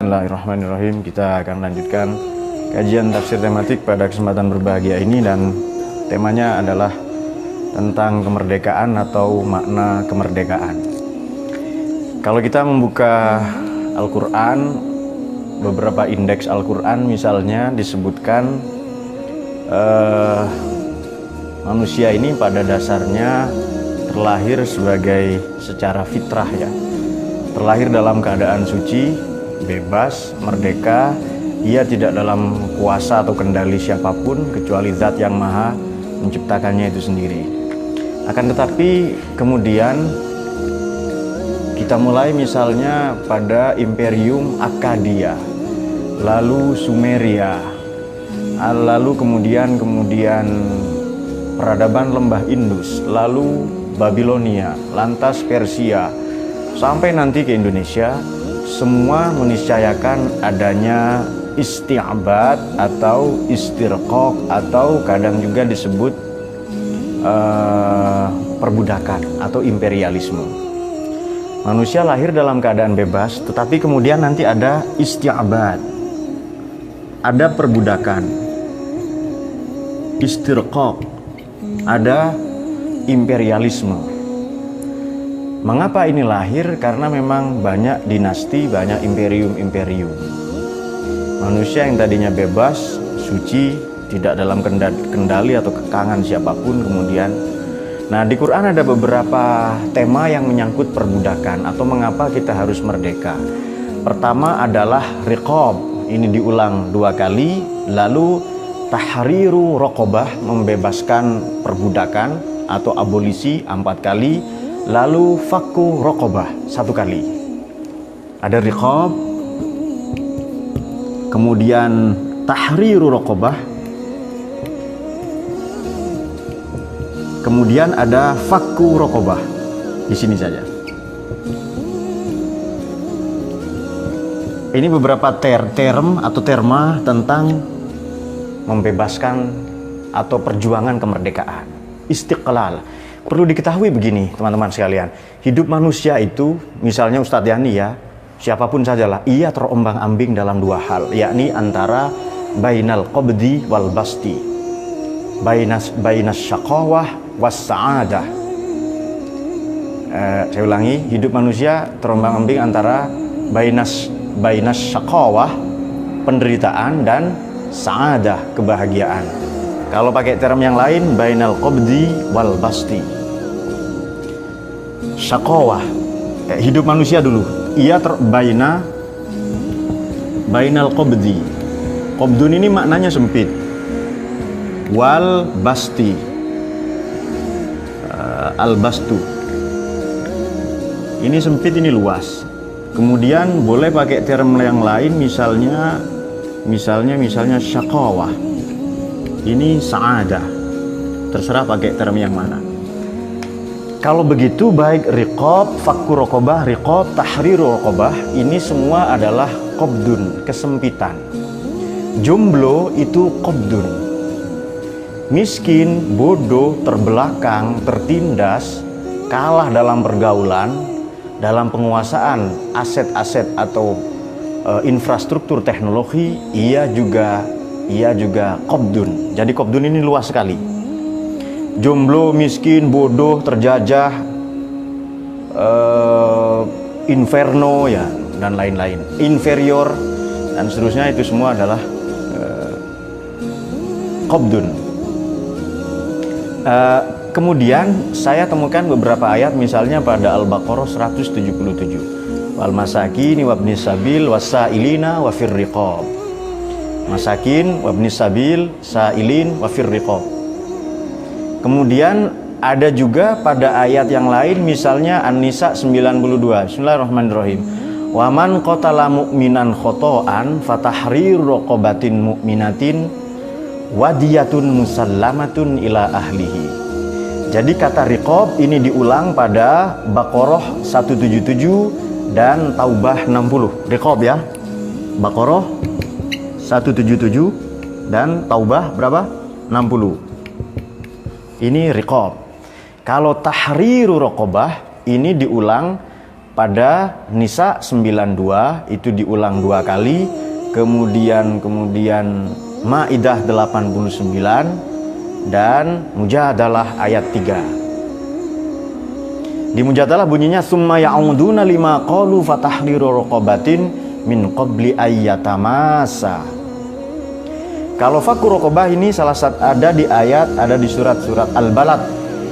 Bismillahirrahmanirrahim. Kita akan lanjutkan kajian tafsir tematik pada kesempatan berbahagia ini, dan temanya adalah tentang kemerdekaan atau makna kemerdekaan. Kalau kita membuka Al-Quran, beberapa indeks Al-Quran misalnya disebutkan manusia ini pada dasarnya terlahir secara fitrah ya, terlahir dalam keadaan suci, bebas, merdeka. Ia tidak dalam kuasa atau kendali siapapun kecuali Zat yang Maha menciptakannya itu sendiri. Akan tetapi kemudian kita mulai misalnya pada Imperium Akkadia, lalu Sumeria, lalu kemudian peradaban lembah Indus, lalu Babilonia, lantas Persia, sampai nanti ke Indonesia. Semua meniscayakan adanya isti'abad atau istirqaq, atau kadang juga disebut perbudakan atau imperialisme. Manusia lahir dalam keadaan bebas, tetapi kemudian nanti ada isti'abad, ada perbudakan, istirqaq, ada imperialisme. Mengapa ini lahir? Karena memang banyak dinasti, banyak imperium-imperium. Manusia yang tadinya bebas, suci, tidak dalam kendali atau kekangan siapapun kemudian. Nah, di Quran ada beberapa tema yang menyangkut perbudakan atau mengapa kita harus merdeka. Pertama adalah riqab, ini diulang 2 kali. Lalu tahriru raqabah, membebaskan perbudakan atau abolisi 4 kali. Lalu fakku raqabah 1 kali. Ada riqab, kemudian tahriru raqabah, kemudian ada fakku raqabah. Di sini saja. Ini beberapa term atau terma tentang membebaskan atau perjuangan kemerdekaan, istiqlal. Perlu diketahui begini teman-teman sekalian, hidup manusia itu, misalnya Ustadz Yani ya, siapapun sajalah, ia terombang-ambing dalam 2 hal, yakni antara bainal qabdi wal basti, bainas syaqawah was sa'adah. Saya ulangi, hidup manusia terombang-ambing antara bainas syaqawah, penderitaan, dan sa'adah, kebahagiaan. Kalau pakai term yang lain, bainal qabdi wal basti. Syaqawah, hidup manusia dulu, ia bainal qabdi. Qabdun ini maknanya sempit. Wal basti, al bastu, ini sempit, ini luas. Kemudian boleh pakai term yang lain, misalnya syaqawah, ini sa'adah. Terserah pakai term yang mana. Kalau begitu, baik riqab, fakku raqabah, riqab, tahriru raqabah, ini semua adalah qabdun, kesempitan. Jomblo itu qabdun. Miskin, bodoh, terbelakang, tertindas, kalah dalam pergaulan, dalam penguasaan aset-aset atau infrastruktur teknologi, ia juga qabdun. Jadi qabdun ini luas sekali. Jomblo, miskin, bodoh, terjajah, inferno ya, dan lain-lain, inferior dan seterusnya, itu semua adalah qabdun. Kemudian saya temukan beberapa ayat, misalnya pada Al-Baqarah 177, wal masakini wabnis sabil wasailina wafir riqab. Masakin, wabnis sabil, sailin, wafir riqab. Kemudian ada juga pada ayat yang lain, misalnya An-Nisa 92. Bismillahirrahmanirrahim. Wa man qatala mu'minan khoto'an fatahriru raqabatin mu'minatin wadiyatun musallamatun ila ahlihi. Jadi kata riqab ini diulang pada Baqarah 177 dan Taubah 60. Riqab ya, Baqarah 177 dan Taubah berapa? 60. Ini riqab. Kalau tahriru raqabah ini diulang Pada Nisa 92 itu diulang 2 kali, kemudian Maidah 89 dan Mujadalah ayat 3. Di Mujadalah bunyinya summa ya'uduna lima qalu fatahriru raqabatin min qabli ayyatamasa. Kalau fakku raqabah ini ada di surat Al-Balad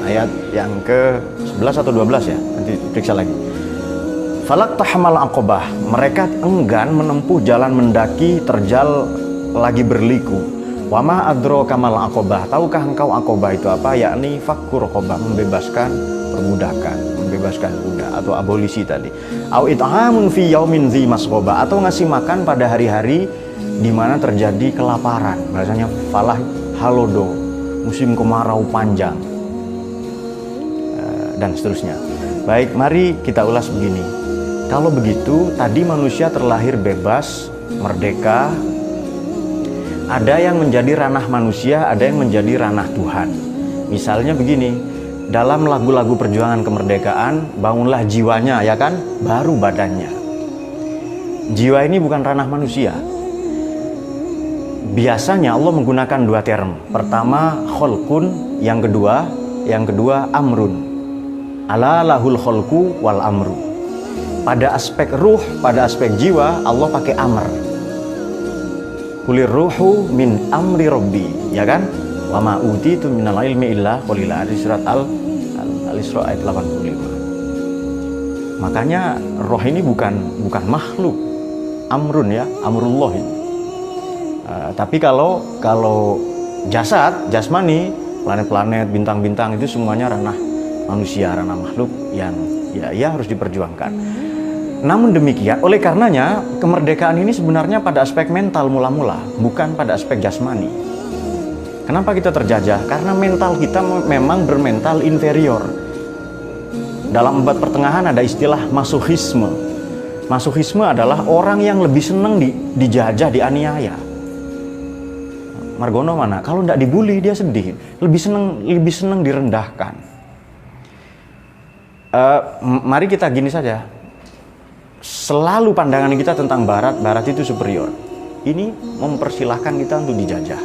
ayat yang ke-11 atau 12 ya, nanti periksa lagi. Falak tahmal aqobah, mereka enggan menempuh jalan mendaki terjal lagi berliku. Wama adro kamal aqobah, tahukah engkau aqobah itu apa? Yakni fakku raqabah, membebaskan perbudakan, membebaskan budak atau abolisi tadi. Au it'amun fi yaumin dzi masghaba, atau ngasih makan pada hari-hari di mana terjadi kelaparan. Bahasanya falah halodo, musim kemarau panjang, dan seterusnya. Baik, mari kita ulas begini. Kalau begitu, tadi manusia terlahir bebas, merdeka. Ada yang menjadi ranah manusia, ada yang menjadi ranah Tuhan. Misalnya begini, dalam lagu-lagu perjuangan kemerdekaan, bangunlah jiwanya, ya kan? Baru badannya. Jiwa ini bukan ranah manusia. Biasanya Allah menggunakan 2 term. Pertama, kholqun, yang kedua amrun. Ala lahul kholqu wal amru. Pada aspek ruh, pada aspek jiwa, Allah pakai amr. Kulir ruhu min amri rabbi, ya kan? Wa ma utitu minal ilmi illa qalila, di surat Al-Isra ayat 85. Makanya roh ini bukan makhluk, amrun ya, amrullah. Tapi kalau jasad, jasmani, planet-planet, bintang-bintang itu semuanya ranah manusia, ranah makhluk yang ya harus diperjuangkan. Namun demikian, oleh karenanya kemerdekaan ini sebenarnya pada aspek mental mula-mula, bukan pada aspek jasmani. Kenapa kita terjajah? Karena mental kita memang bermental inferior. Dalam abad pertengahan ada istilah masochisme. Masochisme adalah orang yang lebih senang dijajah, dianiaya. Margono mana? Kalau tidak dibully dia sedih, lebih senang direndahkan. Mari kita gini saja. Selalu pandangan kita tentang barat itu superior. Ini mempersilahkan kita untuk dijajah.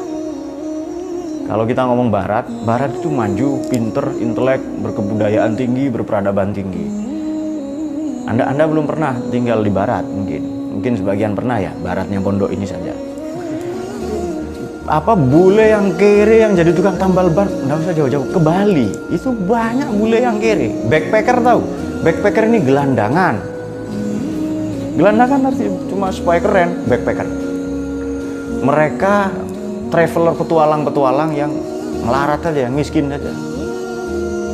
Kalau kita ngomong barat itu maju, pinter, intelek, berkebudayaan tinggi, berperadaban tinggi. Anda belum pernah tinggal di barat mungkin sebagian pernah ya, baratnya pondok ini saja. Apa bule yang kere yang jadi tukang tambal ban, nggak usah jauh-jauh ke Bali, itu banyak bule yang kere. Backpacker tahu? Backpacker ini gelandangan artinya cuma supaya keren, backpacker. Mereka traveler petualang yang melarat aja, yang miskin aja.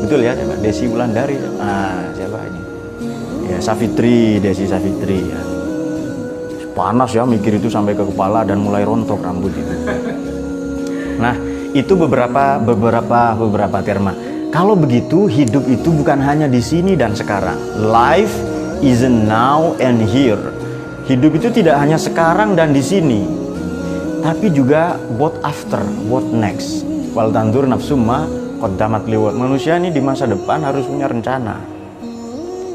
Betul ya, coba Desi Wulandari. Siapa ini? Ya, Desi Savitri ya. Panas ya mikir itu sampai ke kepala dan mulai rontok rambut itu. Nah, itu beberapa terma. Kalau begitu, hidup itu bukan hanya di sini dan sekarang. Life isn't now and here. Hidup itu tidak hanya sekarang dan di sini, tapi juga what after, what next. Wal tandur nafsumma qaddamat liwat. Manusia ini di masa depan harus punya rencana.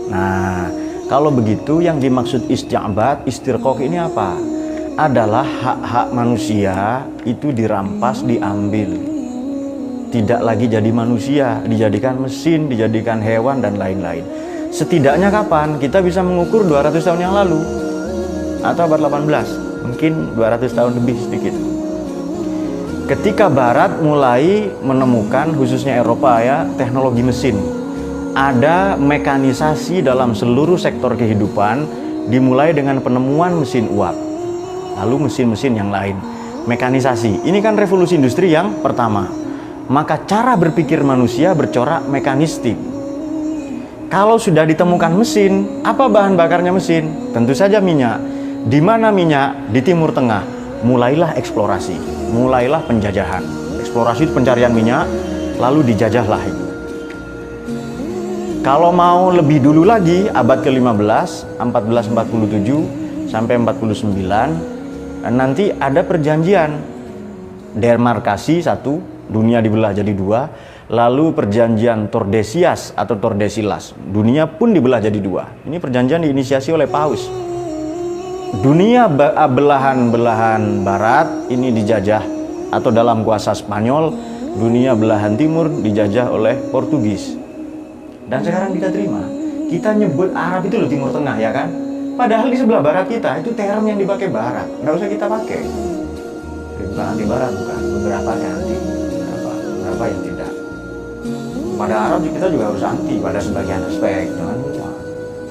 Nah, kalau begitu yang dimaksud isti'bad, istirqaq ini apa? Adalah hak-hak manusia itu dirampas, diambil. Tidak lagi jadi manusia, dijadikan mesin, dijadikan hewan dan lain-lain. Setidaknya kapan? Kita bisa mengukur 200 tahun yang lalu atau abad 18, mungkin 200 tahun lebih sedikit. Ketika Barat mulai menemukan, khususnya Eropa ya, teknologi mesin. Ada mekanisasi dalam seluruh sektor kehidupan, dimulai dengan penemuan mesin uap, lalu mesin-mesin yang lain. Mekanisasi, ini kan revolusi industri yang pertama. Maka cara berpikir manusia bercorak mekanistik. Kalau sudah ditemukan mesin, apa bahan bakarnya mesin? Tentu saja minyak. Di mana minyak? Di Timur Tengah. Mulailah eksplorasi, mulailah penjajahan. Eksplorasi itu pencarian minyak, lalu dijajahlah itu. Kalau mau lebih dulu lagi, abad ke-15, 1447 sampai 49, nanti ada perjanjian demarkasi satu, dunia dibelah jadi dua. Lalu perjanjian Tordesillas atau Tordesillas, dunia pun dibelah jadi dua. Ini perjanjian diinisiasi oleh Paus. Dunia belahan barat ini dijajah atau dalam kuasa Spanyol, dunia belahan timur dijajah oleh Portugis. Dan sekarang kita terima, kita nyebut Arab itu loh Timur Tengah, ya kan? Padahal di sebelah barat kita itu term yang dipakai barat, nggak usah kita pakai. Bukan anti barat, bukan, beberapa anti, beberapa yang tidak. Pada Arab kita juga harus anti pada sebagian aspek, jangan lupa.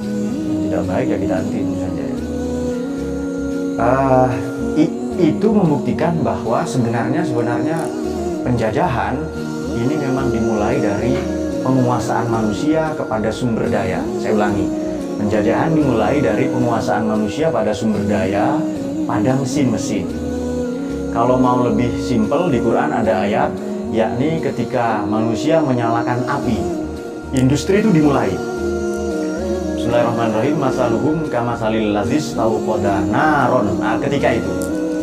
Yang tidak baik ya kita anti itu saja. Itu membuktikan bahwa sebenarnya penjajahan ini memang dimulai dari penguasaan manusia kepada sumber daya. Saya ulangi, penjajahan dimulai dari penguasaan manusia pada sumber daya, pada mesin-mesin. Kalau mau lebih simpel, di Quran ada ayat, yakni ketika manusia menyalakan api, industri itu dimulai. Bismillahirrahmanirrahim. Masaluhum kamasalil lazis tauqada naron. Nah, ketika itu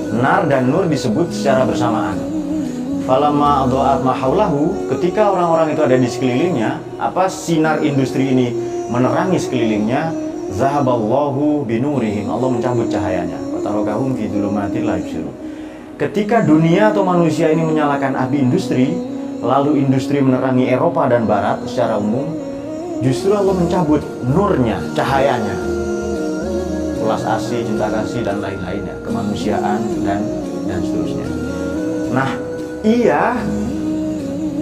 nar dan nur disebut secara bersamaan. Falamma adha'at ma haulahu, ketika orang-orang itu ada di sekelilingnya, sinar industri ini menerangi sekelilingnya, zahaballahu binurihim, Allah mencabut cahayanya, wa tarakahum fi dhulumatil la yubsirun. Ketika dunia atau manusia ini menyalakan api industri, lalu industri menerangi Eropa dan Barat secara umum, justru Allah mencabut nurnya, cahayanya. Ulas asih, cinta kasih, dan lain-lainnya, kemanusiaan, dan seterusnya. Nah,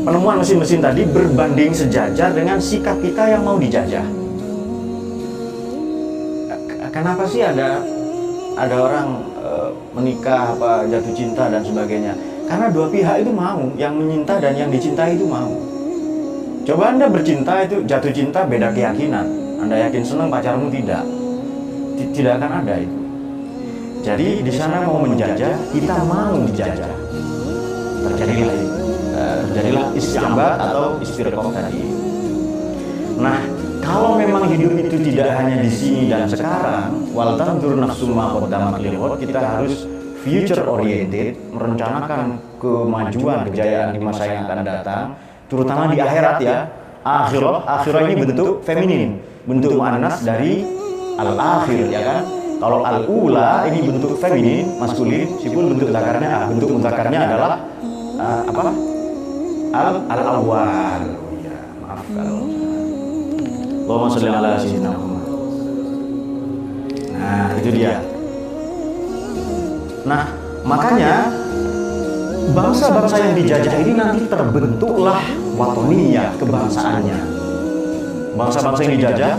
penemuan mesin-mesin tadi berbanding sejajar dengan sikap kita yang mau dijajah. Kenapa sih ada orang menikah, jatuh cinta dan sebagainya? Karena dua pihak itu mau, yang menyinta dan yang dicintai itu mau. Coba Anda bercinta itu jatuh cinta beda keyakinan. Anda yakin senang, pacarmu tidak akan ada itu. Jadi di sana mau menjajah, kita mau dijajah. Terjadilah istimbat atau istirqaq tadi. Nah, kalau memang hidup itu tidak hanya di sini dan sekarang, wal tanzur nafsum ma qaddamat lighad, kita harus future oriented, merencanakan kemajuan, kejayaan di masa yang akan datang, terutama di akhirat ya. Akhirah ini bentuk feminin, bentuk muannas dari al-akhir, ya kan? Kalau al-ula ini bentuk feminin, maskulin, sipul bentuk zakarnya, bentuk mudzakarnya adalah al-awwal. Ya, maaf kalau Allahumma sholli ala sayyidina Muhammad. Nah, itu dia. Nah, makanya bangsa-bangsa yang dijajah ini nanti terbentuklah watoniyah, kebangsaannya. Bangsa-bangsa yang dijajah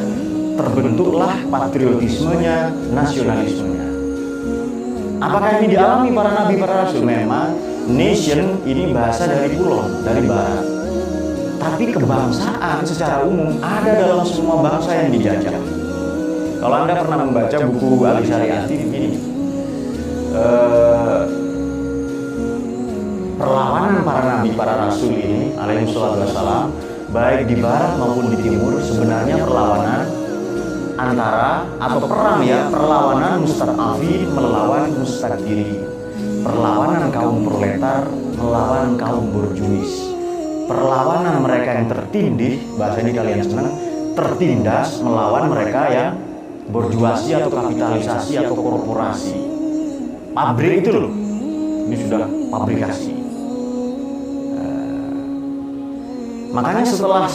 terbentuklah patriotismenya, nasionalismenya. Apakah ini dialami para nabi, para rasul? Memang nation ini bahasa dari pulau, dari barat. Tapi kebangsaan secara umum ada dalam semua bangsa yang dijajah. Kalau Anda pernah membaca buku Ali Syariati begini, perlawanan para nabi, para rasul ini alaihi wassalam, baik di barat maupun di timur, sebenarnya perlawanan antara atau perang ya, perlawanan mustad'afin melawan mustaqdirin, perlawanan kaum proletar melawan kaum borjuis, perlawanan mereka yang tertindih, bahasa ini kalian senang, tertindas melawan mereka yang borjuasi atau kapitalisasi atau korporasi. Pabrik itu loh, ini sudah pabrikasi. Makanya setelah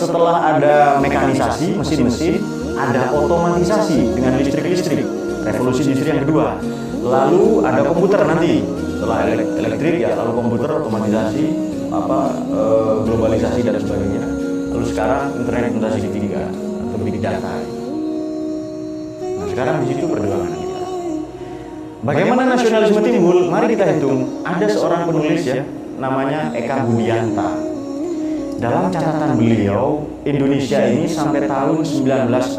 ada mekanisasi, mesin-mesin, ada otomatisasi dengan listrik, revolusi industri yang kedua. Lalu ada komputer nanti, setelah elektrik ya, lalu komputer, otomatisasi, globalisasi dan sebagainya. Lalu sekarang internet generasi ketiga atau big data. Nah, sekarang di situ perjuangan kita. Bagaimana nasionalisme timbul? Mari kita hitung. Ada seorang penulis ya, namanya Eka Budianta. Dalam catatan beliau, Indonesia ini sampai tahun 1945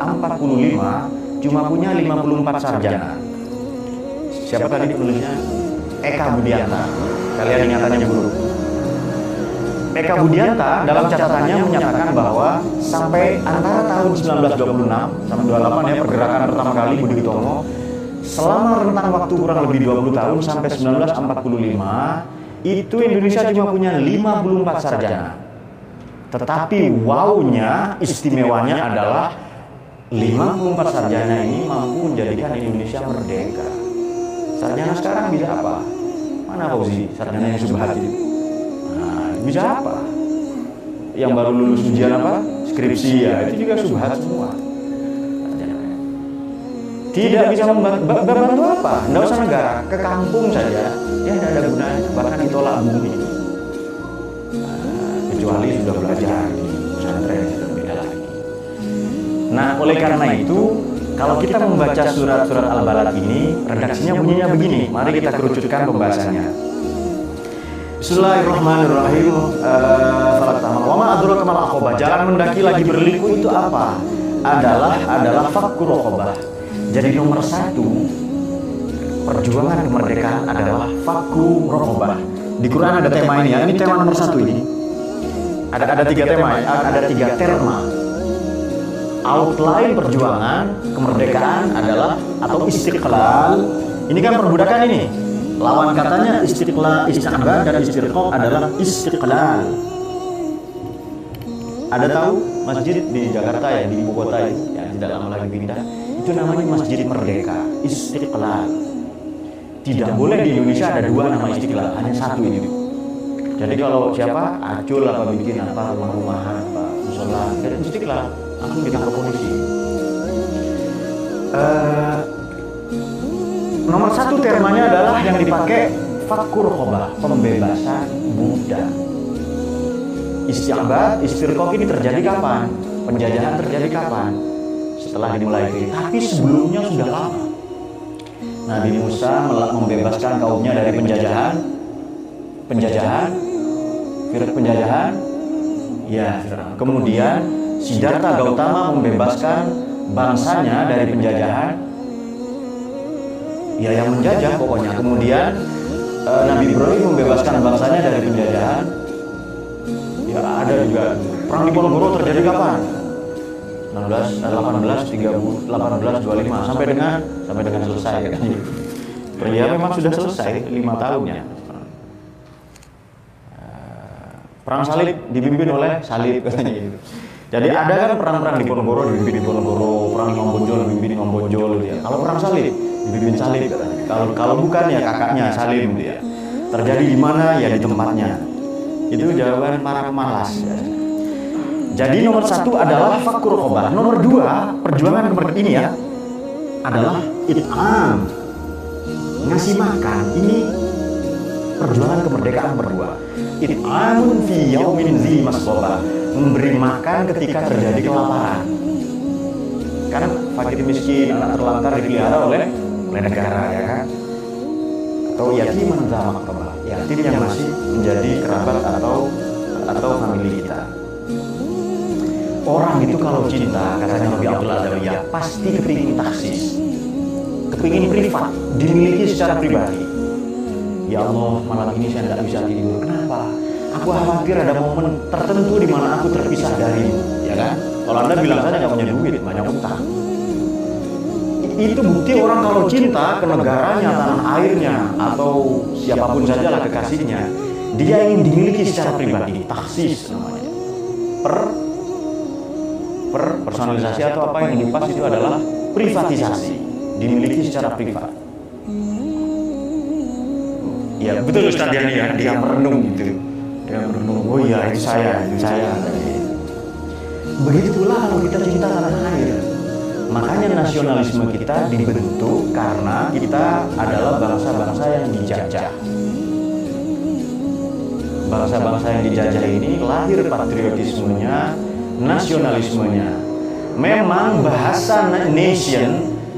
cuma punya 54 sarjana. Siapa tadi penulisnya? Eka Budianta. Kalian ingatannya buruk. Eka Budianta dalam catatannya menyatakan bahwa sampai antara tahun 1926 sampai 28 ya, pergerakan pertama kali Budi Utomo, selama rentang waktu kurang lebih 20 tahun sampai 1945 itu Indonesia cuma punya 54 sarjana. Tetapi wow-nya, istimewanya adalah 54 sarjana ini mampu menjadikan Indonesia merdeka. Sarjana sekarang bisa apa? Mana Fauzi? Sarjana yang subhat itu. Nah, bisa apa? Yang baru lulus ujian apa? Skripsi ya, itu juga subhat semua. Tidak bisa membantu apa? Tidak usah negara, ke kampung saja, ya tidak ada gunanya, bahkan ditolak bumi. Kecuali sudah belajar di pesantren sudah beda lagi. Nah, oleh karena itu, kalau kita membaca surat-surat Al-Balad ini, redaksinya bunyinya begini. Mari kita kerucutkan pembahasannya. Bismillahirrahmanirrahim. Wa ma adraka mal aqabah. Jalan mendaki lagi berliku itu apa? Adalah fakkur raqabah. Jadi nomor 1 perjuangan kemerdekaan adalah fakku raqabah. Di Quran ada tema ini ya. Ini tema nomor 1 ini. Ada 3 tema, ada 3 terma. Outline perjuangan kemerdekaan adalah atau istiqlal. Ini kan perbudakan ini. Lawan katanya istiqlal, istiqlal dan istiqlal adalah istiqlal. Ada tahu masjid di Jakarta ya, di ibu kota itu yang tidak lama lagi pindah, itu namanya Masjid Merdeka, Istiqlal. Tidak boleh di Indonesia ada 2 nama Istiqlal, hanya 1 ini. Jadi kalau siapa acul apa bikin apa rumah-rumahan apa musola dari Istiqlal langsung ditangkap polisi. Nomor 1 termanya adalah yang dipakai fakkur raqabah, pembebasan budak. Isti'bad, istirqaq ini terjadi kapan? Penjajahan terjadi kapan? Setelah dimulai. Tapi sebelumnya sudah lama. Nabi Musa membebaskan kaumnya dari penjajahan. Ya, kemudian Siddhartha Gautama membebaskan bangsanya dari penjajahan. Ya, yang menjajah pokoknya. Kemudian Nabi Ibrahim membebaskan bangsanya dari penjajahan. Ya, ada juga perang Diponegoro terjadi kapan? 1825 sampai dengan selesai kan. Ya memang sudah selesai 5 tahunnya. Perang salib dipimpin oleh salib katanya gitu. Jadi ada kan perang-perang Diponegoro dipimpin Diponegoro, perang Imam Bonjol dipimpin Imam Bonjol ya. Kalau perang salib dipimpin salib katanya. Kalau bukan ya kakaknya Salim dia. Terjadi di mana ya di tempatnya. Itu jawaban para pemalas ya. Jadi nomor 1 adalah fakkur raqabah. Nomor 2 perjuangan kemerdekaan ini ya adalah it'am, ngasih makan. Ini perjuangan kemerdekaan berdua. It'amun fi yaumin dzi masghaba, memberi makan ketika terjadi kelaparan. Kan fakir miskin, anak terlantar dipelihara oleh negara ya kan. Atau yatiman dza maqrabah, yatim yang masih menjadi kerabat atau famili kita. Orang itu kalau cinta, katanya Nabi Abdullah Adawiyah, pasti kepingin taksis, kepingin privat, dimiliki secara pribadi. Ya Allah, malam ini saya tidak bisa tidur. Kenapa? Aku khawatir ada momen tertentu di mana aku terpisah darimu, ya kan? Kalau Anda bilang saja nggak punya duit, banyak utang. Itu bukti orang kalau cinta ke negaranya, tanah airnya, atau siapapun sajalah kekasihnya, dia ingin dimiliki secara pribadi, taksis namanya. Personalisasi atau apa yang dipas itu adalah privatisasi, dimiliki secara privat. Ya betul Ustaz Yani ya, dia merenung gitu. Dia merenung, oh iya itu saya. Begitu pula kalau kita cinta tanah air. Makanya nasionalisme kita dibentuk karena kita adalah bangsa-bangsa yang dijajah. Bangsa-bangsa yang dijajah ini lahir patriotismenya, nasionalismenya. Memang bahasa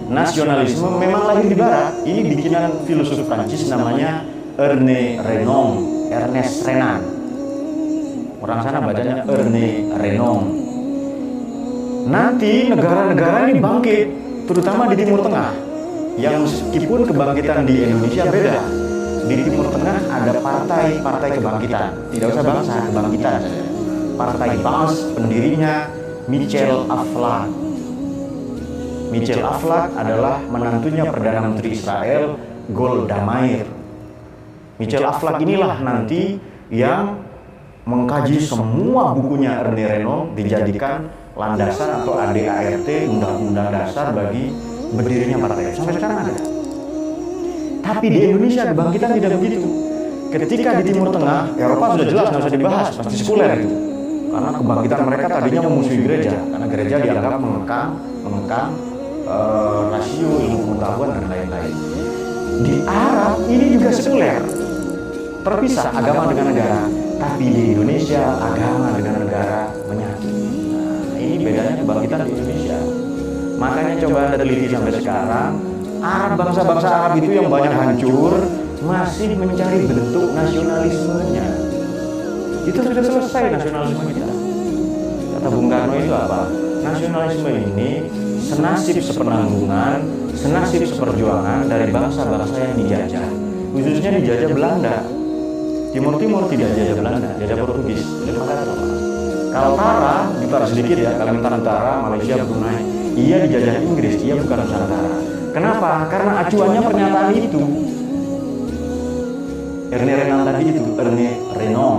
nasionalisme memang lahir di barat. Ini bikinan filosof Prancis namanya Ernest Renan. Orang sana bacanya Renan. Nanti negara-negara ini bangkit, terutama di Timur Tengah. Yang meskipun kebangkitan di Indonesia beda. Di Timur Tengah ada partai kebangkitan. Tidak usah bangsa, kebangkitan saja. Partai Baas, pendirinya Michel Aflaq. Michel Aflaq adalah menantunya Perdana Menteri Israel Golda Meir. Michel Aflaq inilah nanti yang mengkaji semua bukunya Ernest Renan dijadikan landasan atau ADART, undang-undang dasar bagi berdirinya partai. Sampai sekarang ada. Tapi di Indonesia kebangkitan tidak begitu. Ketika di Timur Tengah, Eropa sudah jelas nggak usah dibahas, pasti sekuler itu. Karena kebangkitan mereka tadinya memusuhi gereja, karena gereja dianggap mengekang rasio ilmu pengetahuan dan lain-lain. Di Arab ini juga sekuler, terpisah agama dengan negara. Tapi di Indonesia agama dengan negara menyatu. Nah, ini bedanya kebangkitan di Indonesia. Makanya coba Anda teliti sampai sekarang, Arab, bangsa-bangsa Arab itu yang banyak hancur masih mencari bentuk nasionalismenya. Kita sudah selesai nasionalisme kita. Kata Bung Karno itu apa? Nasionalisme ini senasib sepenanggungan, senasib seperjuangan dari bangsa-bangsa yang dijajah, khususnya dijajah Belanda. Timur-Timur tidak jajah Belanda, jajah Portugis. Jadi makanya kalau Kaltara, kita sedikit ya, Kalimantan Utara, Malaysia, Brunei, iya dijajah Inggris, iya bukan Nusantara. Kenapa? Karena acuannya pernyataan itu. Ernest Renan tadi itu, Ernest Renan.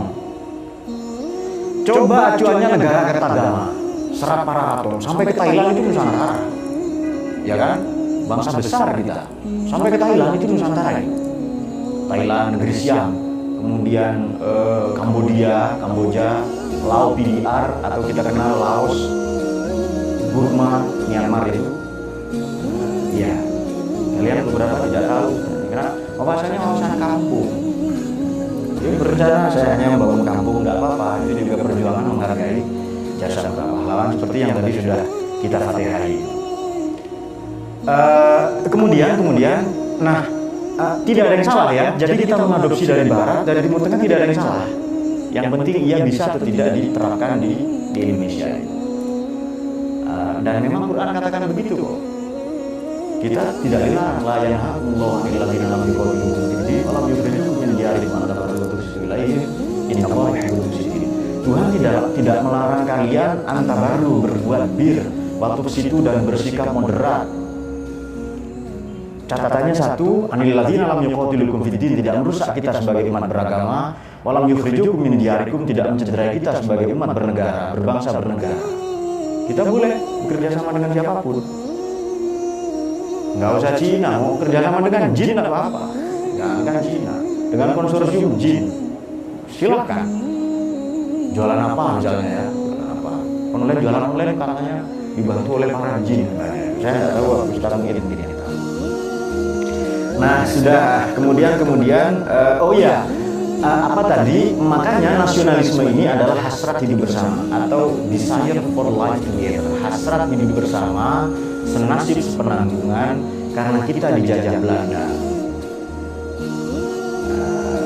Coba acuannya negara kertagama, Serat Paraton, sampai ke Thailand itu Nusantara. Ya kan? Bangsa besar kita. Sampai ke Thailand itu Nusantara. Thailand, negeri Siam. Kemudian Kamboja, Laos PDR atau kita kenal Laos, Burma, Myanmar itu. Ya, kalian beberapa tidak tahu. Karena wawasannya wawasan kampung. Jadi berencana saya hanya membangun kampung, nggak apa-apa. Itu juga perjuangan menghargai jasa para pahlawan seperti yang tadi sudah kita fatihai. Kemudian, nah. Tidak ada yang salah ya. Jadi kita mengadopsi dari Barat, dari Timur Tengah tidak ada yang salah. Yang penting ia bisa atau tidak diterapkan di Indonesia. Dan memang Quran katakan begitu kok. Kita tidak hilang la yanhaqullahu 'anil ladzina lam yuqatilukum fid din wa lam yukhrijukum min diyarikum an tabarru'u ilaihim innallaha yuhibbul muqsitin. Tuhan tidak melarang kalian antabarru berbuat bir waktu ke situ dan bersikap moderat. Catatannya satu, anil ladzina lam yuqatilukum fid din, tidak merusak kita sebagai umat beragama, walam yukhrijukum min diyarikum, tidak mencederai kita sebagai umat bernegara, berbangsa bernegara. Kita boleh bekerja sama dengan siapapun. Nggak usah Cina, mau kerja sama dengan jin nggak apa-apa. Jangan Cina, dengan konsorsium jin, silakan. Jualan apa misalnya ya? Jualan apa? Jualan online katanya dibantu oleh para jin. Saya nggak tahu, sekarang ini. Nah sudah, kemudian apa tadi? Makanya nasionalisme ini adalah hasrat hidup bersama atau desire for life together. Hasrat hidup bersama, senasib sepenanggungan karena kita dijajah Belanda.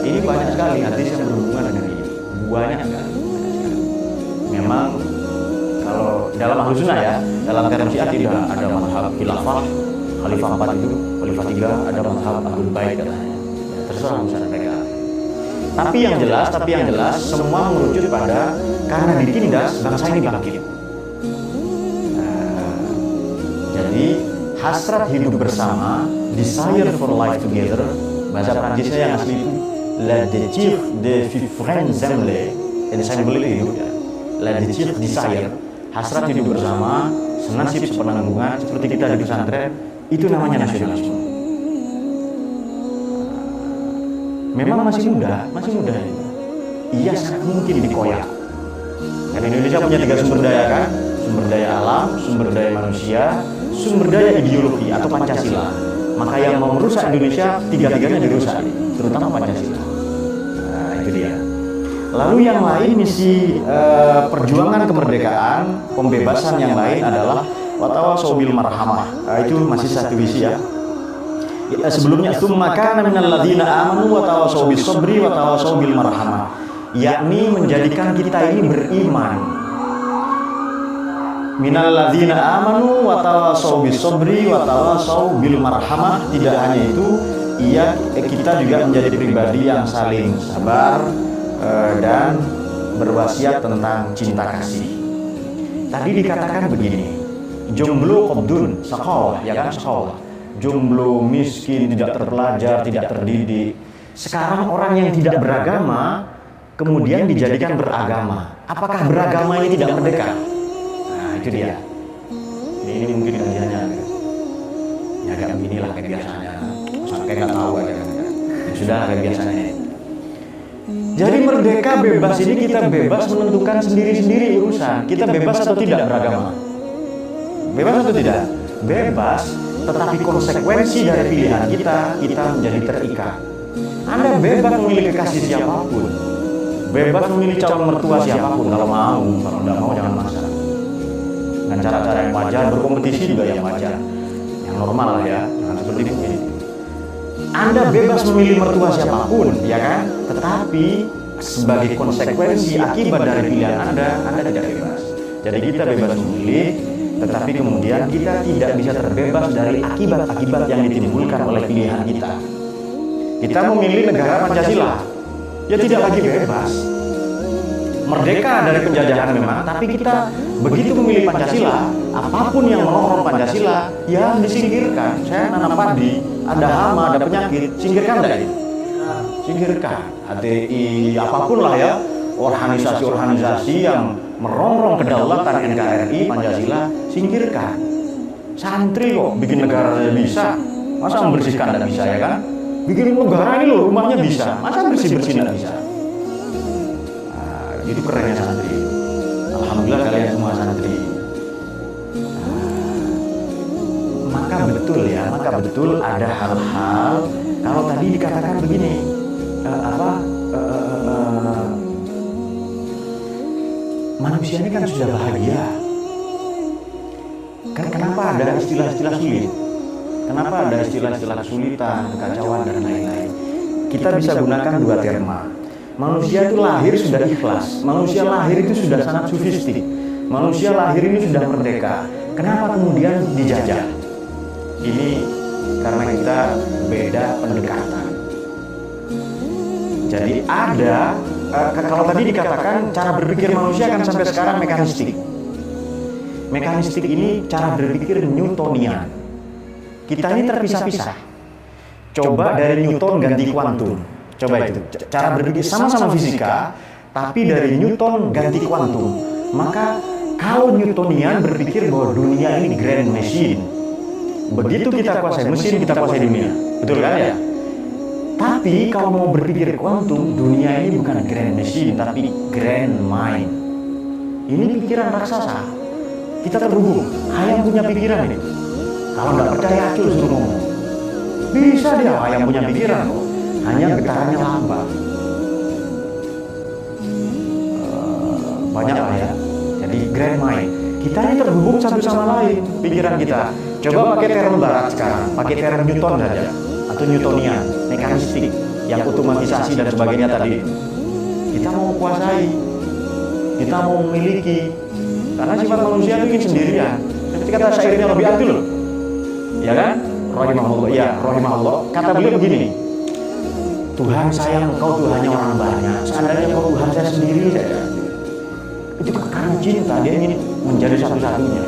Ini banyak sekali hadis yang berhubungan dengan ini. Banyak sekali. Memang kalau dalam Ahlus Sunnah ya, dalam term Syiah tidak ada mazhab khilafah, Khalifah 4 itu, Khalifah 3 ada mazhab Ahlul Bait katanya. Ya, terserah misalnya mereka. Tapi yang jelas semua merujuk pada karena ditindas bangsa ini bangkit. Jadi hasrat hidup bersama, desire for life together, bahasa Prancisnya yang asli itu la désir de vivre ensemble itu ya. La désir desire, hasrat hidup bersama, senasib sepenanggungan seperti kita di pesantren. Itu namanya nasionalisme. Memang masih muda ini. Iya sangat mungkin dikoyak. Karena Indonesia punya 3 sumber daya kan, sumber daya alam, sumber daya manusia, sumber daya ideologi atau Pancasila. Maka yang mau merusak Indonesia, 3-tiganya dirusak, terutama Pancasila. Nah itu dia. Lalu yang lain misi perjuangan kemerdekaan, pembebasan yang lain adalah watawasau bil marhamah. Itu masih satu visi ya. Sebelumnya tsumma kana minal ladzina amanu watawasau bis sabri watawasau bil marhamah. Yakni menjadikan kita ini beriman. Minal ladzina amanu watawasau bis sabri watawasau bil marhamah. Tidak hanya itu, kita juga menjadi pribadi yang saling sabar dan berwasiat tentang cinta kasih. Tadi dikatakan begini, jomblo qabdun, sakawah, ya kan sakawah. Jomblo, miskin, tidak terpelajar, tidak terdidik. Sekarang orang yang tidak beragama kemudian dijadikan beragama. Apakah beragama ini tidak merdeka? Nah, itu dia. Ini mungkin kajiannya ya agak beginilah kayak biasanya. Kayak nggak tahu aja. Ya, sudah kayak biasanya. Jadi merdeka bebas ini kita bebas menentukan sendiri-sendiri urusan. Kita bebas atau tidak beragama? Bebas atau tidak? Bebas, tetapi konsekuensi dari pilihan kita menjadi terikat. Anda bebas memilih kekasih siapapun, bebas memilih calon mertua siapapun kalau mau. Kalau tidak mau jangan maksa. Dengan cara-cara yang wajar, berkompetisi juga yang wajar, yang normal lah ya, jangan seperti ini. Anda bebas memilih mertua siapapun, ya kan? Tetapi sebagai konsekuensi akibat dari pilihan Anda tidak bebas. Jadi kita bebas memilih, tetapi kemudian kita tidak bisa terbebas dari akibat-akibat yang ditimbulkan oleh pilihan kita. Kita memilih negara Pancasila, ya tidak lagi bebas. Merdeka dari penjajahan memang, tapi kita begitu memilih Pancasila, apapun yang merongrong Pancasila, ya disingkirkan. Saya nanam padi, ada hama, ada penyakit, singkirkan enggak itu? Singkirkan. HTI, apapun lah ya, organisasi-organisasi yang merongrong kedaulatan NKRI, Pancasila, singkirkan. Santri kok bikin negara bisa, masa membersihkan tidak bisa ya kan? Bikin negara ini loh, rumahnya bisa, masa bersih-bersih tidak bisa? Nah, itu kerennya santri. Alhamdulillah kalian semua santri. Maka betul ada hal-hal, kalau tadi dikatakan begini, manusia ini kan sudah bahagia. Kan kenapa ada istilah-istilah sulit? Kenapa ada istilah-istilah kesulitan, kekacauan, dan lain-lain? Kita bisa gunakan dua terma. Manusia itu lahir sudah ikhlas. Manusia lahir itu sudah sangat sufistik. Manusia lahir ini sudah merdeka. Kenapa kemudian dijajah? Ini karena kita beda pendekatan. Jadi ada, kalau tadi dikatakan cara berpikir manusia kan sampai sekarang mekanistik. Mekanistik ini cara berpikir Newtonian. Kita ini terpisah-pisah. Coba dari Newton ganti kuantum. Coba itu. Cara berpikir sama-sama fisika, tapi dari Newton ganti kuantum. Maka kalau Newtonian berpikir bahwa dunia ini grand machine. Begitu kita kuasai mesin, kita kuasai dunia. Betul kan ya? Tapi kalau mau berpikir kuantum, dunia ini bukan grand machine, tapi grand mind. Ini pikiran raksasa. Kita terhubung. Hayam punya pikiran ini. Kalau nggak percaya, Acul suruh ngomong. Bisa dia, Hayam punya pikiran kok. Hanya getarannya lambat. Banyak lah ya. Jadi grand mind. Kita ini terhubung satu sama lain, pikiran kita. Coba pakai term barat sekarang, pakai term Newton saja. Atau Newtonian, mekanistik, yang otomatisasi dan sebagainya tadi. Kita mau kuasai, kita mau memiliki. Karena sifat manusia itu ingin sendirian. Seperti kata syairnya lebih adil loh. Ya kan? Rahimahullah, ya rahimahullah. Kata beliau begini, Tuhan sayang engkau Tuhannya orang banyak. Seandainya engkau Tuhan saya sendiri saja. Itu karena cinta, dia ingin menjadi satu-satunya.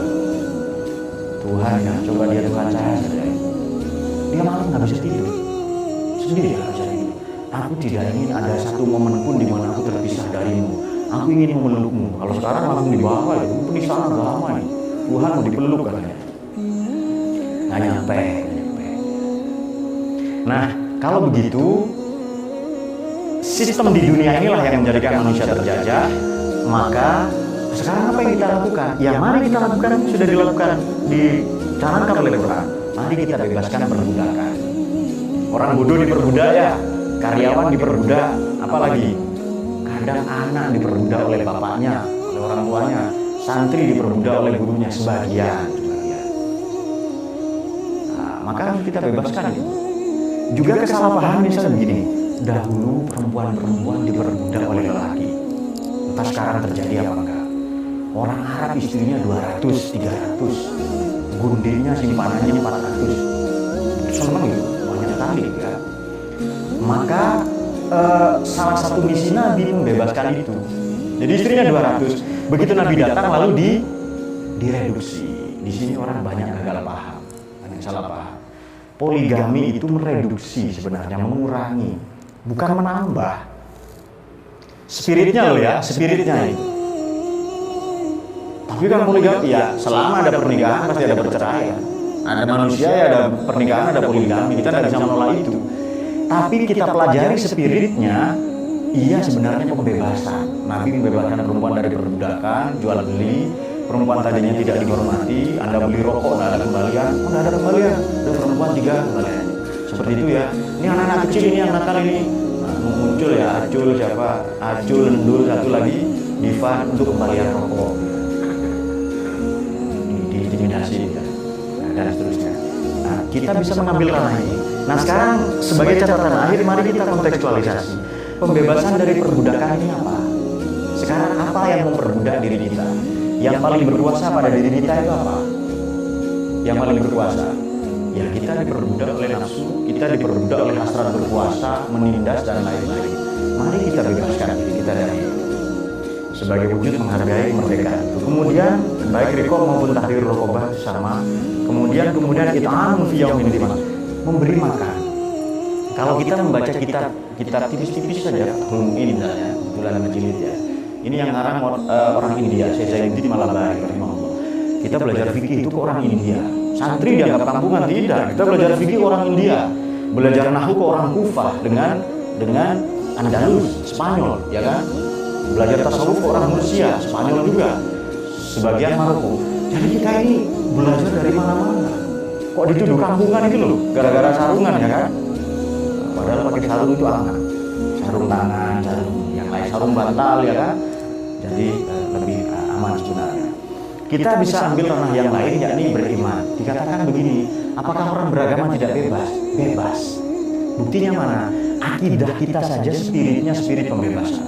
Tuhan ya, coba dia Tuhan saya saja. Dia malam nggak bisa tidur. Sendiri nggak bisa tidur. Aku tidak ingin ada satu momen pun di mana aku terpisah darimu. Aku ingin memelukmu. Kalau sekarang langsung dibawa itu penistaan agama ini. Tuhan mau dipeluk katanya. Nggak nyampe. Nah, kalau begitu, sistem di dunia inilah yang menjadikan manusia terjajah. Maka sekarang apa yang kita lakukan? Ya mari kita lakukan, sudah dilakukan, dicanangkan oleh Quran. Mari kita bebaskan perbudakan. Orang bodoh diperbudak ya, karyawan diperbudak, apalagi kadang anak diperbudak oleh bapaknya, oleh orang tuanya, santri diperbudak oleh gurunya sebagian. Nah, maka kita bebaskan itu. Juga kesalahpahaman misalnya begini, dahulu perempuan-perempuan diperbudak oleh lelaki. Entah sekarang terjadi apa enggak. Orang Arab istrinya 200, 300, gundenya simpanannya 400. Senang gitu, banyak sekali ya. Maka salah satu misi Nabi membebaskan itu. Jadi istrinya 200. Begitu Nabi datang lalu direduksi. Di sini orang banyak gagal paham, banyak salah paham. Poligami itu mereduksi sebenarnya, mengurangi, bukan menambah. spiritnya loh ya, spiritnya itu. Tapi kan poligami ya, selama ada pernikahan pasti ada perceraian. Ada manusia ya, ada pernikahan, ada poligami, kita tidak bisa menolak itu. Tapi kita pelajari spiritnya, iya sebenarnya pembebasan. Nabi membebaskan perempuan dari perbudakan, jual beli. Perempuan tadinya tidak dihormati, Anda beli rokok, nggak ada kembalian, nggak ada kembalian, ada perempuan 3 kembalian. Seperti itu ya. Ini anak-anak kecil ini yang nakal ini. Nah, muncul ya Acul siapa? Acul, Endul, satu lagi Diva untuk kembalian rokok. Diintimidasi ya. Nah, dan seterusnya. Nah, kita bisa mengambil ranah ini. Nah, sekarang sebagai catatan akhir, mari kita kontekstualisasi. Pembebasan dari perbudakan ini apa? Sekarang apa yang memperbudak diri kita? Yang paling berkuasa pada diri kita itu apa? Yang paling berkuasa? Ya kita diperbudak oleh nafsu, kita diperbudak oleh hasrat berkuasa, menindas dan lain-lain. Mari kita bebaskan diri kita dari itu. Sebagai wujud menghargai kemerdekaan itu. Kemudian baik rikob maupun tahrir rokobah sama. Kemudian it'amun fi yaumin dzi masghaba, memberi makan. Kalau kita membaca kitab tipis-tipis saja, ini misalnya, bulan Majilid ya. Ini yang ngarang orang India, Syekh Zainuddin Malabari rahimahullah. Kita belajar fikih itu ke orang India. Santri dianggap kampungan, tidak. Kita belajar fikih ke orang India. Belajar nahwu ke orang Kufah dengan Andalus, Spanyol, ya kan? Belajar tasawuf ke orang Mursia, Spanyol juga. Sebagian Maroko. Jadi kita ini belajar dari mana-mana. Kok dituduh kampungan itu loh, gara-gara sarungan ya kan? Padahal pakai sarung itu aman. Sarung tangan, sarung yang lain, sarung bantal ya kan? Jadi lebih aman sebenarnya. Kita bisa ambil ranah yang lain, yakni beriman. Dikatakan begini, apakah orang beragama tidak bebas? Bebas. Buktinya mana? Akidah kita saja spiritnya spirit pembebasan.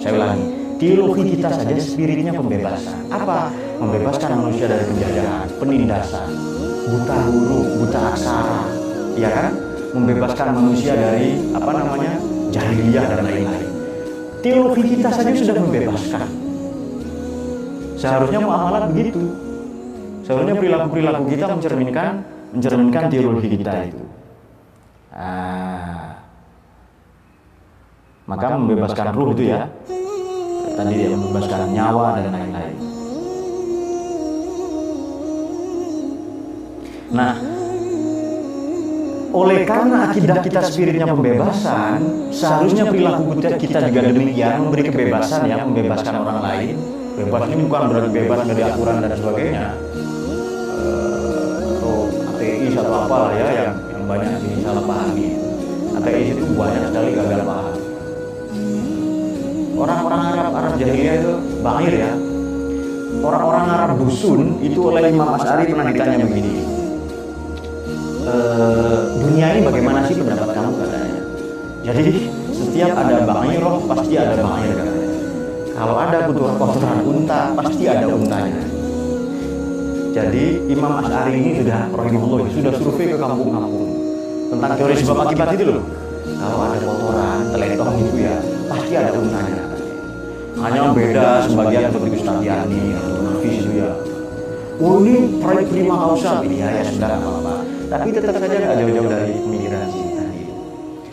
Saya ulangi, teologi kita saja spiritnya pembebasan. Apa? Membebaskan manusia dari penjajahan, penindasan, buta huruf, buta aksara, ya kan? Membebaskan manusia dari jahiliyah dan lain-lain. Teologi kita saja sudah membebaskan. Seharusnya muamalah begitu. Seharusnya perilaku kita mencerminkan teologi kita itu. Maka membebaskan ruh itu ya. Tadi dia membebaskan nyawa dan lain-lain. Nah, oleh karena akidah kita spiritnya pembebasan, seharusnya perilaku kita juga demikian, memberi kebebasan ya, membebaskan orang lain. Bebas ini bukan berarti bebas dari aturan dan sebagainya, atau ateis atau apalah ya yang banyak disalahpahami. Ateis itu banyak sekali gagal paham. Orang-orang Arab jahiliyah itu bangir ya. Orang-orang Arab dusun itu oleh Imam Asy'ari pernah ditanya begini. Dunia ini bagaimana sih pendapat kamu katanya. Jadi setiap ada bangirah pasti ada bangir katanya. Kalau ada kotoran unta pasti ada untanya. Jadi Imam Asy'ari ini sudah rahimahullah sudah survei ke kampung-kampung tentang teori sebab akibat itu loh. Kalau ada kotoran teletong itu ya pasti ada untanya. Hanya beda sebagian seperti Ustaz Yani atau Nafis itu ya. Oh ini proyek prima kausa, ya sudah nggak apa-apa. Tapi tetap saja nggak jauh-jauh dari pemikiran sini tadi.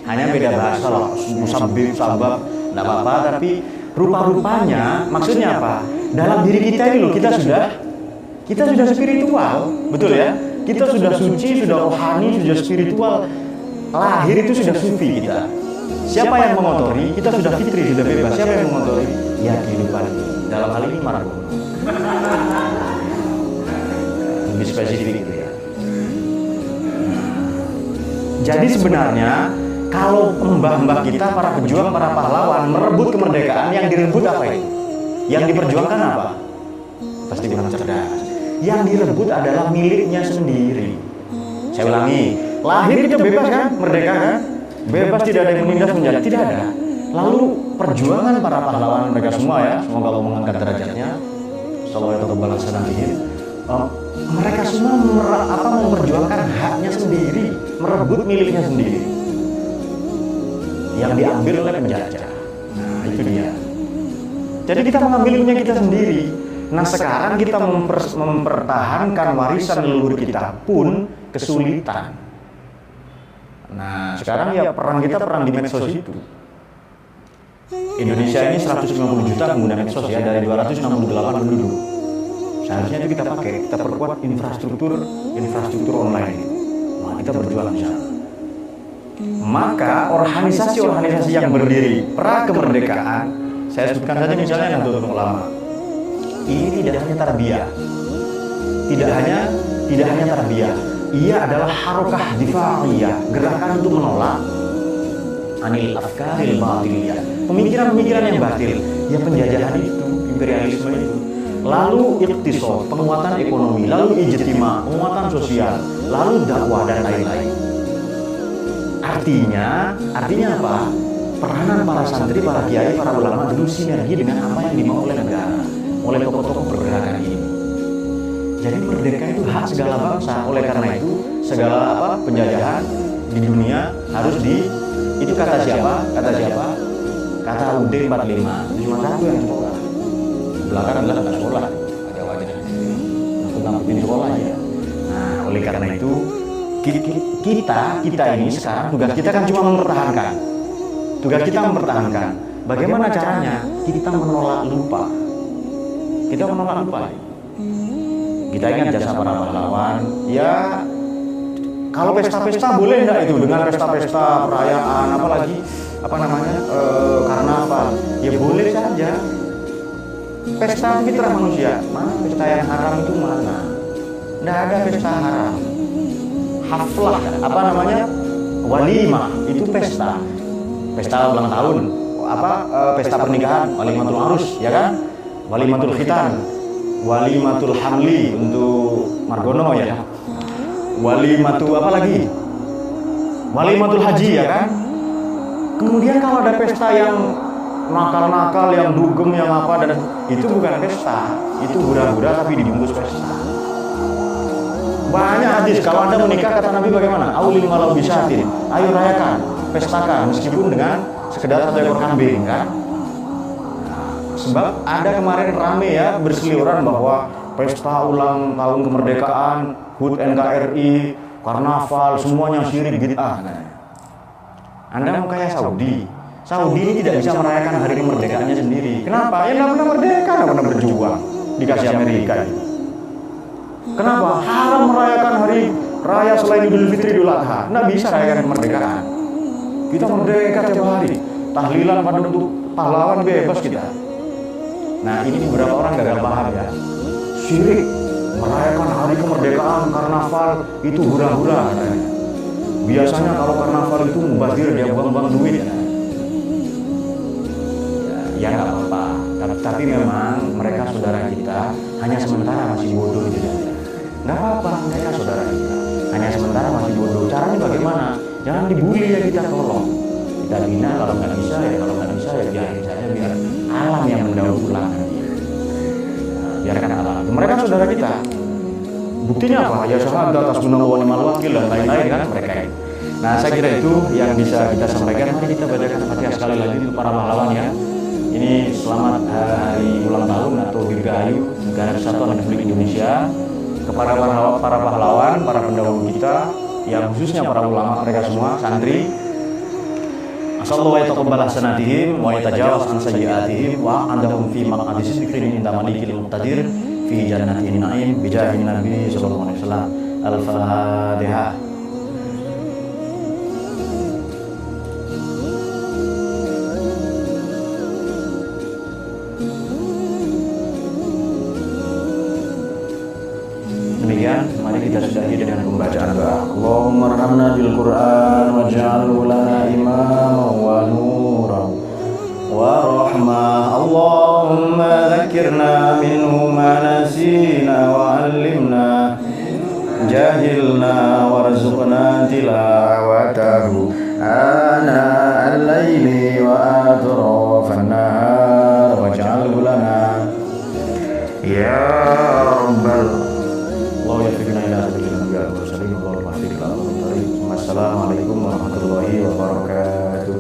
Hanya beda bahasa lah, musabbib, sabab, nggak apa-apa. Tapi rupa-rupanya, maksudnya apa? Dalam diri kita ini loh, kita sudah spiritual, betul ya? Kita sudah suci, sudah rohani, sudah spiritual. Lahir itu sudah sufi kita. Siapa yang mengotori? Kita sudah fitri, sudah bebas. Siapa yang mengotori? Ya kehidupan. Dalam hal ini Maradona. Lebih spesifik itu ya. Jadi sebenarnya kalau mbah-mbah kita, para pejuang, para pahlawan merebut kemerdekaan, yang direbut apa itu? Yang diperjuangkan apa? Pasti kurang cerdas. Yang direbut adalah miliknya sendiri. Saya ulangi, lahir kita bebas kan? Merdeka kan? Bebas, tidak ada yang menindas, menjadi tidak ada. Lalu perjuangan para pahlawan mereka semua ya, semoga Allah mengangkat derajatnya. Sallallahu alaihi wasallam. Mereka semua memperjuangkan haknya sendiri, merebut miliknya sendiri. Yang diambil oleh penjajah. Nah, itu dia. Jadi kita mengambil punya kita sendiri. Nah, sekarang kita mempertahankan warisan leluhur kita pun kesulitan. Nah, sekarang ya perang kita perang di medsos itu. Indonesia ini 150 juta pengguna medsos ya, dari 268 penduduk. Seharusnya itu kita pakai, kita perkuat infrastruktur online. Nah, kita berjuang di sana. Maka organisasi-organisasi yang berdiri pra kemerdekaan, saya sebutkan saja misalnya Nahdlatul Ulama. Ini tidak hanya tarbiyah, tidak hanya tarbiyah. Ia adalah harokah difa'iyah, gerakan untuk menolak anil afkaril batiliyah, pemikiran-pemikiran yang batil, ya penjajahan itu, imperialisme itu. Lalu iktisad, penguatan ekonomi, lalu ijtima, penguatan sosial, lalu dakwah dan lain-lain. Artinya apa? Peranan para santri, para kiai, para ulama dulu sinergi dengan apa yang dimau oleh negara, oleh tokoh-tokoh pergerakan ini. Jadi merdeka itu hak segala bangsa. Oleh karena itu segala penjajahan di dunia harus itu kata siapa? Kata UUD 45. Cuma satu yang sekolah. Belakang adalah nggak sekolah. Ada wajah. Nakut-nakutin sekolah ya. Nah, oleh karena itu kita ini sekarang tugas kita kan cuma mempertahankan. Tugas kita mempertahankan. Bagaimana caranya? Kita menolak lupa. Kita ingat jasa para pahlawan. Ya, kalau pesta-pesta boleh enggak itu dengan pesta-pesta perayaan, apalagi karnaval? Ya boleh saja. Pesta fitrah manusia. Mana pesta yang haram itu mana? Enggak ada pesta haram. Haflah, walimah itu pesta. Pesta ulang tahun, pesta pernikahan, walimatul arus, ya kan? Walimatul khitan, walimatul hamli untuk margono ya. Walimatul walimatul haji ya kan. Kemudian kalau ada pesta yang nakal-nakal, yang dugem, yang dan itu bukan pesta, itu hura-hura tapi dibungkus pesta. Banyak hadis kalau Anda menikah kata Nabi bagaimana? Aulil walau bisatin, ayo rayakan, pestakan meskipun dengan sekedar 1 ekor kambing kan. Sebab ada kemarin rame ya berseliweran bahwa pesta ulang tahun kemerdekaan, HUT NKRI, karnaval, semuanya syirik bid'ah. Anda mau kayak Saudi. Saudi ini tidak bisa merayakan hari kemerdekaannya sendiri. Kenapa? Ya nggak pernah merdeka, nggak pernah berjuang. Dikasih Amerika. Kenapa? Haram merayakan hari raya selain Idul Fitri, Idul Adha. Nggak bisa rayakan kemerdekaan. Kita merdeka tiap hari. Tahlilan pada untuk pahlawan bebas kita. Nah, ini beberapa orang gagal paham ya. Syirik, merayakan hari kemerdekaan, karnaval, itu hura-hura. Biasanya kalau karnaval itu mubazir, dia buang-buang duit. Ya nggak apa-apa. Tapi memang mereka saudara kita, hanya sementara masih bodoh itu saja. Nggak apa-apa, mereka saudara kita. Hanya sementara masih bodoh. Caranya bagaimana? Jangan dibully ya, kita tolong. Kita bina, kalau nggak bisa ya biarin saja, biar alam yang mendaur ulang. Biarkan alam. Mereka saudara kita. Buktinya apa? Ya syahadat atas gunawan wa ni'mal wakil dan lain-lain kan mereka itu. Nah, saya kira itu yang bisa kita sampaikan. Mari kita bacakan Fatihah sekali lagi untuk para pahlawan ya. Ini selamat hari ulang tahun atau Dirgahayu Negara Kesatuan Republik Indonesia kepada para pahlawan, para pendahulu kita, yang khususnya para ulama, mereka semua santri. Asallahu wa yataqabbal hasanatihim wa yatajawaz an sayyi'atihim wa andahum fi maq'adi sidqin inda malikil muqtadir fi jannatin na'im bi jahin nabi sallallahu alaihi wasallam. Al-Fatihah. Demikian, mari kita sudahi dengan pembacaan doa. Allahumma arhamna bil Qur'an waj'alhu lana imaman wa nuran wa rahmah. Allahumma dzakirna minhu ma nasina wa 'allimna jahilna warzuqna tilawatahu ana al-laili wa atrafan nahar waj'alhu lana ya rabbal. Assalamualaikum warahmatullahi wabarakatuh.